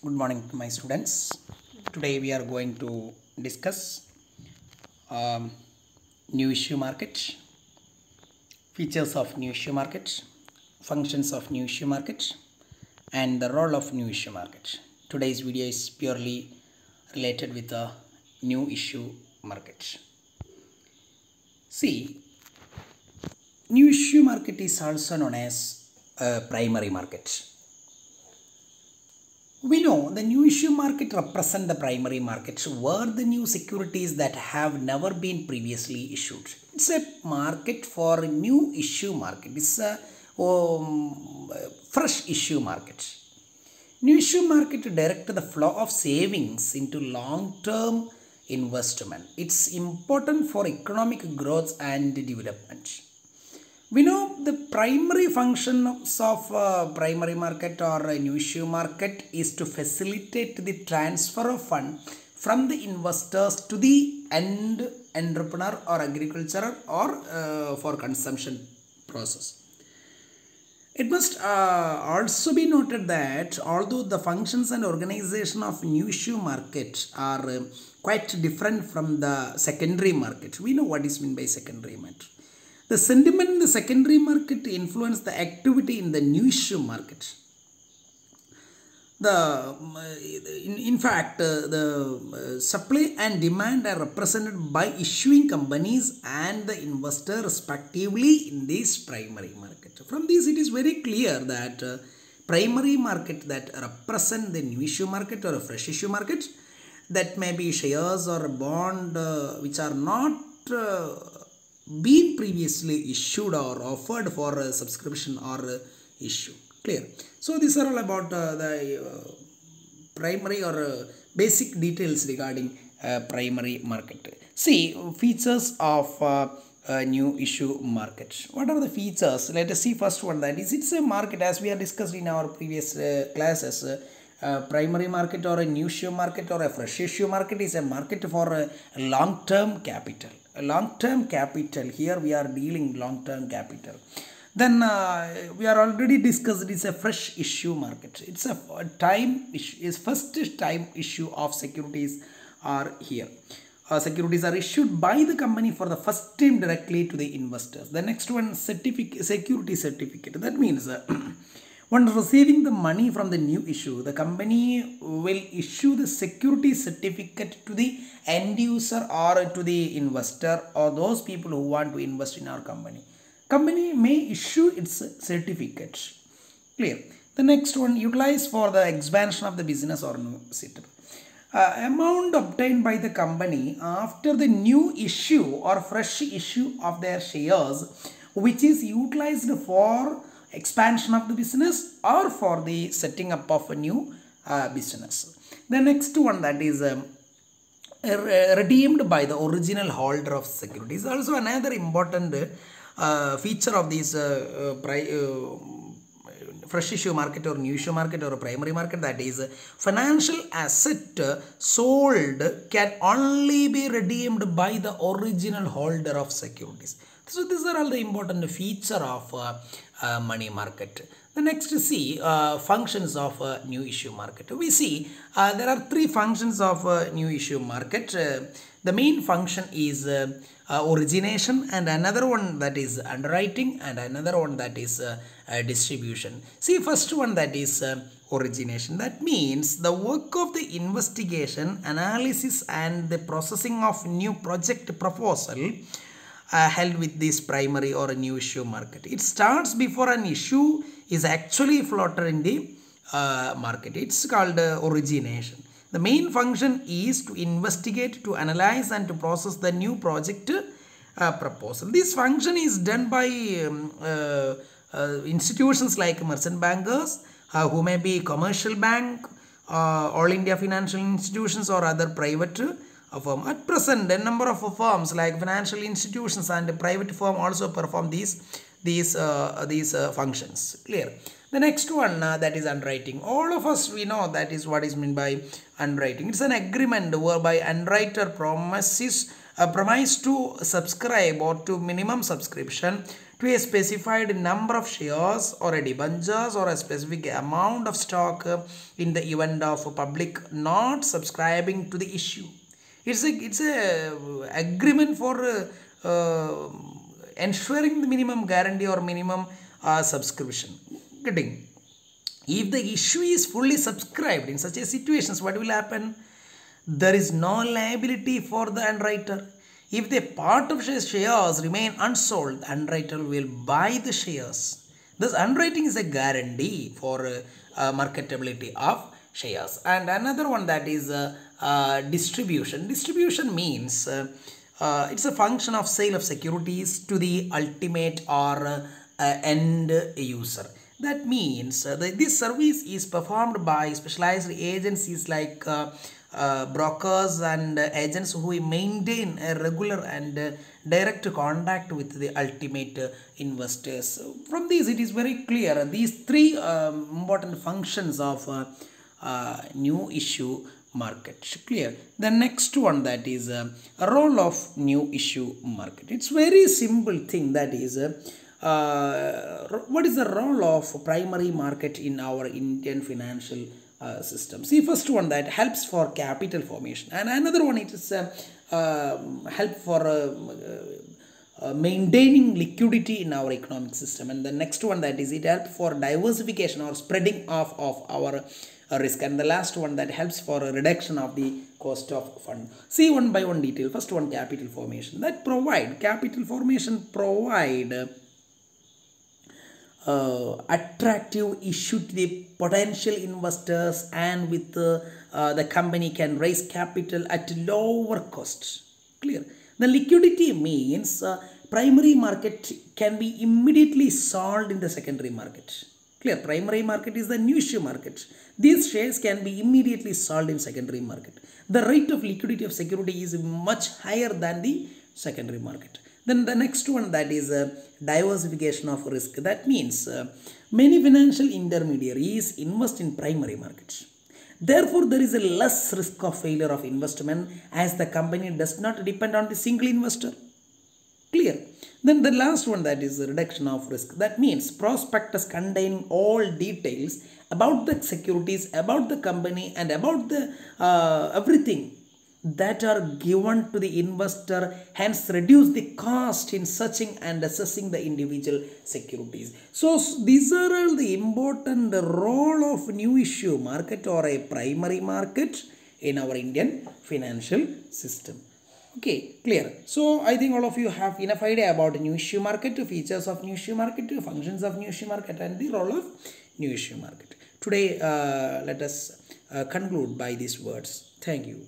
Good morning to my students. Today we are going to discuss um, new issue market, features of new issue market, functions of new issue market, and the role of new issue market. Today's video is purely related with the new issue market. See, new issue market is also known as primary market. We know the new issue market represent the primary markets where the new securities that have never been previously issued. It's a market for a new issue market. It's a fresh issue market. New issue market direct the flow of savings into long-term investment. It's important for economic growth and development. We know the primary functions of primary market or a new issue market is to facilitate the transfer of fund from the investors to the end entrepreneur or agriculturer or for consumption process. It must also be noted that although the functions and organization of new issue market are quite different from the secondary market, we know what is meant by secondary market. The sentiment in the secondary market influence the activity in the new issue market. In fact, the supply and demand are represented by issuing companies and the investor respectively in this primary market. From this, it is very clear that primary market that represent the new issue market or a fresh issue market, that may be shares or a bond which are not been previously issued or offered for a subscription or issue. Clear? So these are all about the primary or basic details regarding primary market. See, features of new issue market. What are the features? Let us see first one, that is, it's a market as we have discussed in our previous classes. Primary market or a new issue market or a fresh issue market is a market for a long-term capital. A long-term capital, here we are dealing long-term capital. Then we are already discussed, it is a fresh issue market. It's a time issue, is first time issue of securities are here. Securities are issued by the company for the first time directly to the investors. The next one, security certificate. That means when receiving the money from the new issue, the company will issue the security certificate to the end user or to the investor or those people who want to invest in our company. Company may issue its certificate. Clear? The next one, utilize for the expansion of the business or new setup. Amount obtained by the company after the new issue or fresh issue of their shares, which is utilized for expansion of the business or for the setting up of a new business. The next one, that is redeemed by the original holder of securities. Also another important feature of this fresh issue market or new issue market or a primary market, that is financial asset sold can only be redeemed by the original holder of securities. So these are all the important feature of money market. The next, see functions of new issue market. We see there are three functions of new issue market. The main function is origination, and another one that is underwriting, and another one that is distribution. See, first one, that is origination. That means the work of the investigation, analysis and the processing of new project proposal held with this primary or a new issue market. It starts before an issue is actually floated in the market. It's called origination. The main function is to investigate, to analyze and to process the new project proposal. This function is done by institutions like merchant bankers, who may be commercial bank, all India financial institutions or other private firm. At present, a number of firms like financial institutions and private firm also perform these functions. Clear? The next one, that is underwriting. All of us, we know that is what is meant by underwriting. It's an agreement whereby underwriter promise to subscribe or to minimum subscription to a specified number of shares or a debentures or a specific amount of stock in the event of public not subscribing to the issue. It's a agreement for ensuring the minimum guarantee or minimum subscription. Getting, if the issue is fully subscribed in such a situations, what will happen? There is no liability for the underwriter. If the part of shares remain unsold, the underwriter will buy the shares. Thus, underwriting is a guarantee for marketability of shares. And another one, that is distribution. Distribution means it's a function of sale of securities to the ultimate or end user. That means this service is performed by specialized agencies like brokers and agents who maintain a regular and direct contact with the ultimate investors. From this, it is very clear these three important functions of new issue market. Clear. The next one, that is a role of new issue market. It's very simple thing, that is what is the role of primary market in our Indian financial system. See, first one, that helps for capital formation, and another one, it is help for maintaining liquidity in our economic system, and the next one, that is it helps for diversification or spreading off of our risk, and the last one, that helps for a reduction of the cost of fund. See one by one detail. First one, capital formation. That provide capital formation provide attractive issue to the potential investors, and with the company can raise capital at lower cost. Clear. The liquidity means primary market can be immediately sold in the secondary market. Clear. Primary market is the new issue market. These shares can be immediately sold in secondary market. The rate of liquidity of security is much higher than the secondary market. Then the next one, that is diversification of risk. That means many financial intermediaries invest in primary markets. Therefore, there is a less risk of failure of investment, as the company does not depend on the single investor. Clear. Then the last one, that is reduction of risk. That means prospectus containing all details about the securities, about the company, and about the everything that are given to the investor, hence reduce the cost in searching and assessing the individual securities. So these are all the important role of new issue market or a primary market in our Indian financial system. Okay, clear. So I think all of you have enough idea about new issue market, features of new issue market, functions of new issue market, and the role of new issue market. Today let us conclude by these words. Thank you.